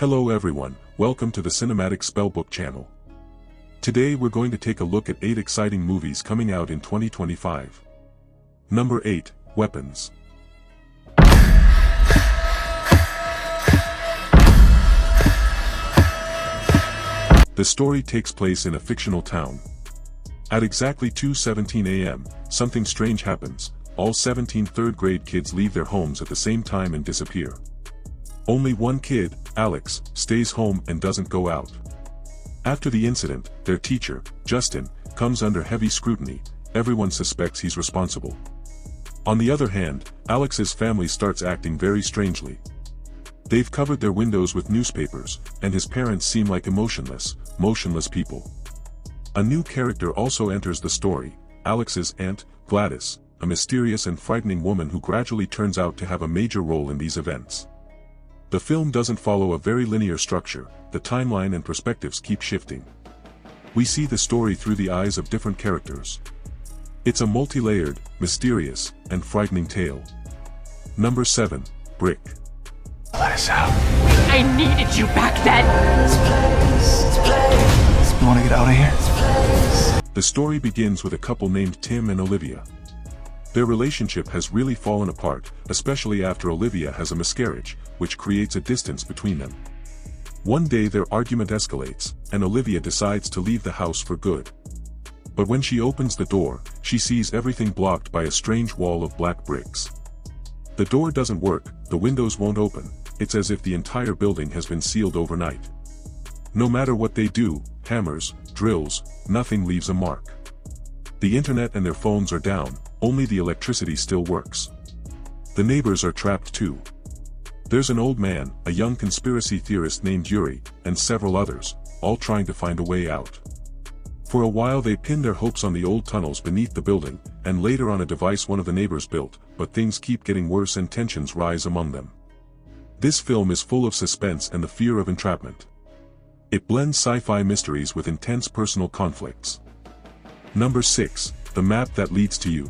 Hello everyone, welcome to the Cinematic Spellbook channel. Today we're going to take a look at 8 exciting movies coming out in 2025. Number 8, Weapons. The story takes place in a fictional town. At exactly 2:17 a.m., something strange happens. All 17 third-grade kids leave their homes at the same time and disappear. Only one kid, Alex, stays home and doesn't go out. After the incident, their teacher, Justin, comes under heavy scrutiny. Everyone suspects he's responsible. On the other hand, Alex's family starts acting very strangely. They've covered their windows with newspapers, and his parents seem like motionless people. A new character also enters the story, Alex's aunt, Gladys, a mysterious and frightening woman who gradually turns out to have a major role in these events. The film doesn't follow a very linear structure, the timeline and perspectives keep shifting. We see the story through the eyes of different characters. It's a multi-layered, mysterious, and frightening tale. Number 7, Brick. Let us out. I needed you back then! You wanna get out of here? The story begins with a couple named Tim and Olivia. Their relationship has really fallen apart, especially after Olivia has a miscarriage, which creates a distance between them. One day their argument escalates, and Olivia decides to leave the house for good. But when she opens the door, she sees everything blocked by a strange wall of black bricks. The door doesn't work, the windows won't open, it's as if the entire building has been sealed overnight. No matter what they do, hammers, drills, nothing leaves a mark. The internet and their phones are down, only the electricity still works. The neighbors are trapped too. There's an old man, a young conspiracy theorist named Yuri, and several others, all trying to find a way out. For a while they pin their hopes on the old tunnels beneath the building, and later on a device one of the neighbors built, but things keep getting worse and tensions rise among them. This film is full of suspense and the fear of entrapment. It blends sci-fi mysteries with intense personal conflicts. Number 6, The Map That Leads to You.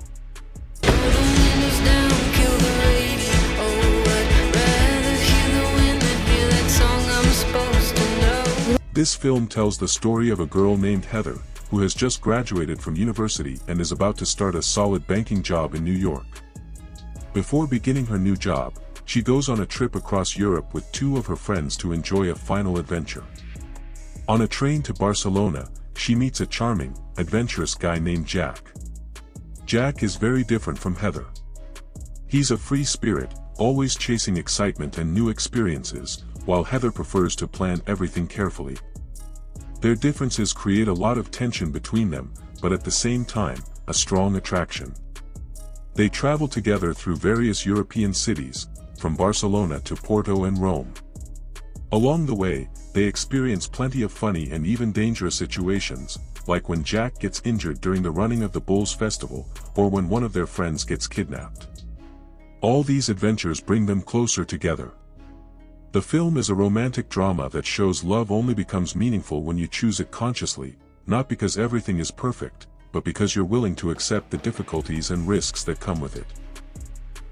This film tells the story of a girl named Heather, who has just graduated from university and is about to start a solid banking job in New York. Before beginning her new job, she goes on a trip across Europe with 2 of her friends to enjoy a final adventure. On a train to Barcelona, she meets a charming, adventurous guy named Jack. Jack is very different from Heather. He's a free spirit, always chasing excitement and new experiences, while Heather prefers to plan everything carefully. Their differences create a lot of tension between them, but at the same time, a strong attraction. They travel together through various European cities, from Barcelona to Porto and Rome. Along the way, they experience plenty of funny and even dangerous situations, like when Jack gets injured during the running of the Bulls Festival, or when one of their friends gets kidnapped. All these adventures bring them closer together. The film is a romantic drama that shows love only becomes meaningful when you choose it consciously, not because everything is perfect, but because you're willing to accept the difficulties and risks that come with it.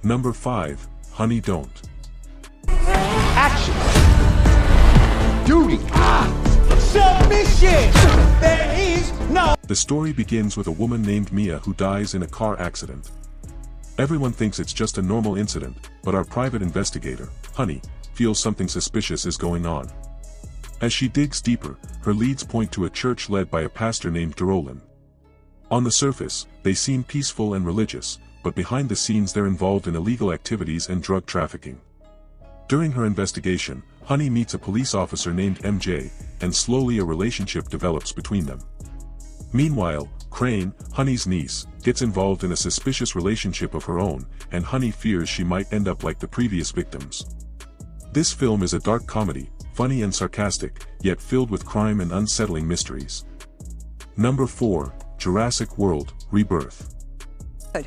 Number 5, Honey Don't. Action! Duty! Submission! There is no... The story begins with a woman named Mia who dies in a car accident. Everyone thinks it's just a normal incident, but our private investigator, Honey, feels something suspicious is going on. As she digs deeper, her leads point to a church led by a pastor named Darolin. On the surface, they seem peaceful and religious, but behind the scenes they're involved in illegal activities and drug trafficking. During her investigation, Honey meets a police officer named MJ, and slowly a relationship develops between them. Meanwhile, Crane, Honey's niece, gets involved in a suspicious relationship of her own, and Honey fears she might end up like the previous victims. This film is a dark comedy, funny and sarcastic, yet filled with crime and unsettling mysteries. Number 4, Jurassic World, Rebirth. Good.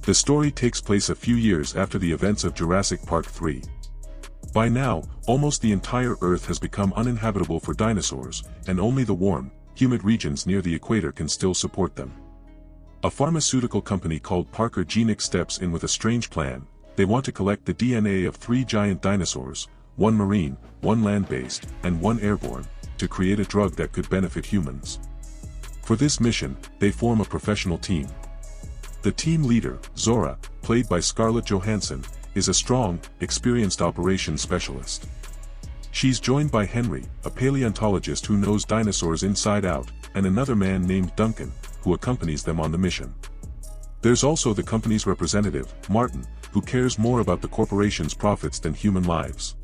The story takes place a few years after the events of Jurassic Park 3. By now, almost the entire Earth has become uninhabitable for dinosaurs, and only the warm, humid regions near the equator can still support them. A pharmaceutical company called Parker Genic steps in with a strange plan. They want to collect the DNA of 3 giant dinosaurs, 1 marine, 1 land-based, and 1 airborne, to create a drug that could benefit humans. For this mission, they form a professional team. The team leader, Zora, played by Scarlett Johansson, is a strong, experienced operations specialist. She's joined by Henry, a paleontologist who knows dinosaurs inside out, and another man named Duncan, who accompanies them on the mission. There's also the company's representative, Martin, who cares more about the corporation's profits than human lives.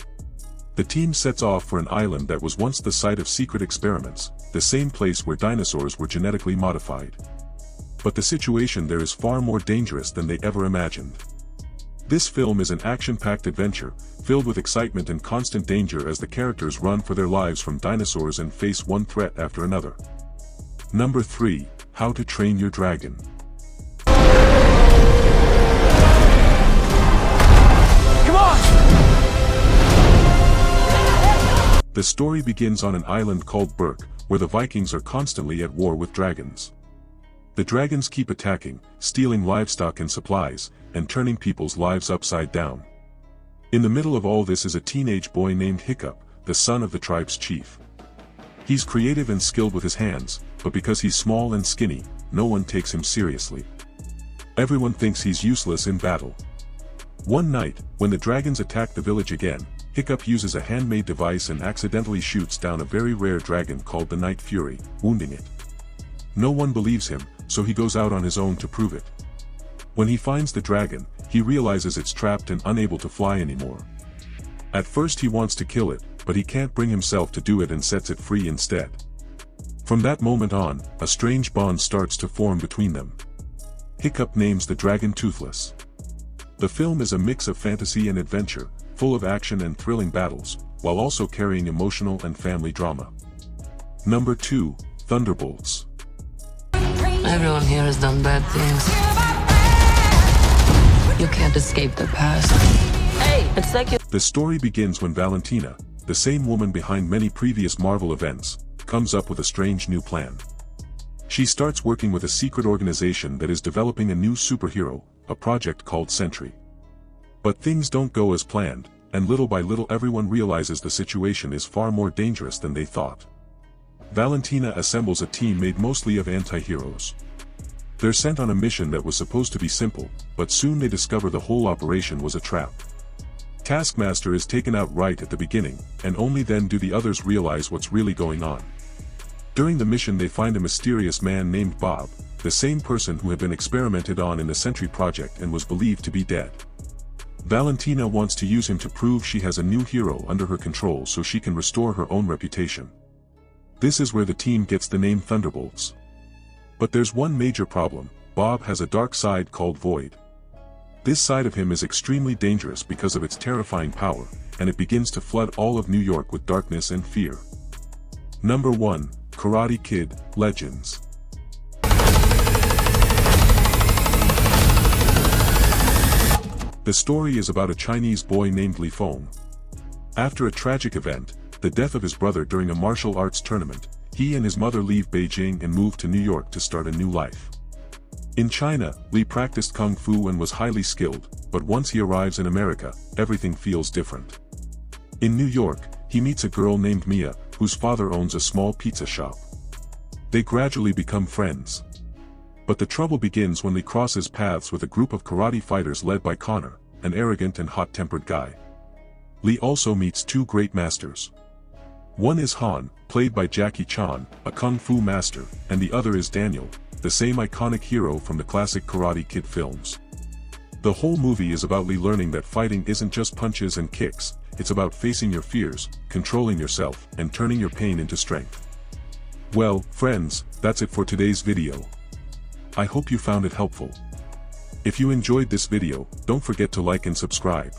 The team sets off for an island that was once the site of secret experiments, the same place where dinosaurs were genetically modified. But the situation there is far more dangerous than they ever imagined. This film is an action-packed adventure, filled with excitement and constant danger as the characters run for their lives from dinosaurs and face one threat after another. Number 3, How to Train Your Dragon. Come on! The story begins on an island called Berk, where the Vikings are constantly at war with dragons. The dragons keep attacking, stealing livestock and supplies, and turning people's lives upside down. In the middle of all this is a teenage boy named Hiccup, the son of the tribe's chief. He's creative and skilled with his hands, but because he's small and skinny, no one takes him seriously. Everyone thinks he's useless in battle. One night, when the dragons attack the village again, Hiccup uses a handmade device and accidentally shoots down a very rare dragon called the Night Fury, wounding it. No one believes him, so he goes out on his own to prove it. When he finds the dragon, he realizes it's trapped and unable to fly anymore. At first he wants to kill it, but he can't bring himself to do it and sets it free instead. From that moment on, a strange bond starts to form between them. Hiccup names the dragon Toothless. The film is a mix of fantasy and adventure, full of action and thrilling battles, while also carrying emotional and family drama. Number 2, Thunderbolts. Everyone here has done bad things. You can't escape the past. Hey, it's like you. The story begins when Valentina, the same woman behind many previous Marvel events, comes up with a strange new plan. She starts working with a secret organization that is developing a new superhero, a project called Sentry. But things don't go as planned, and little by little everyone realizes the situation is far more dangerous than they thought. Valentina assembles a team made mostly of anti-heroes. They're sent on a mission that was supposed to be simple, but soon they discover the whole operation was a trap. Taskmaster is taken out right at the beginning, and only then do the others realize what's really going on. During the mission they find a mysterious man named Bob, the same person who had been experimented on in the Sentry project and was believed to be dead. Valentina wants to use him to prove she has a new hero under her control so she can restore her own reputation. This is where the team gets the name Thunderbolts. But there's one major problem: Bob has a dark side called Void. This side of him is extremely dangerous because of its terrifying power, and it begins to flood all of New York with darkness and fear. Number 1, Karate Kid, Legends. The story is about a Chinese boy named Li Feng. After a tragic event, the death of his brother during a martial arts tournament, he and his mother leave Beijing and move to New York to start a new life. In China, Li practiced kung fu and was highly skilled, but once he arrives in America, everything feels different. In New York, he meets a girl named Mia, whose father owns a small pizza shop. They gradually become friends. But the trouble begins when Li crosses paths with a group of karate fighters led by Connor, an arrogant and hot-tempered guy. Li also meets 2 great masters. One is Han, played by Jackie Chan, a kung fu master, and the other is Daniel, the same iconic hero from the classic Karate Kid films. The whole movie is about Li learning that fighting isn't just punches and kicks, it's about facing your fears, controlling yourself, and turning your pain into strength. Well, friends, that's it for today's video. I hope you found it helpful. If you enjoyed this video, don't forget to like and subscribe.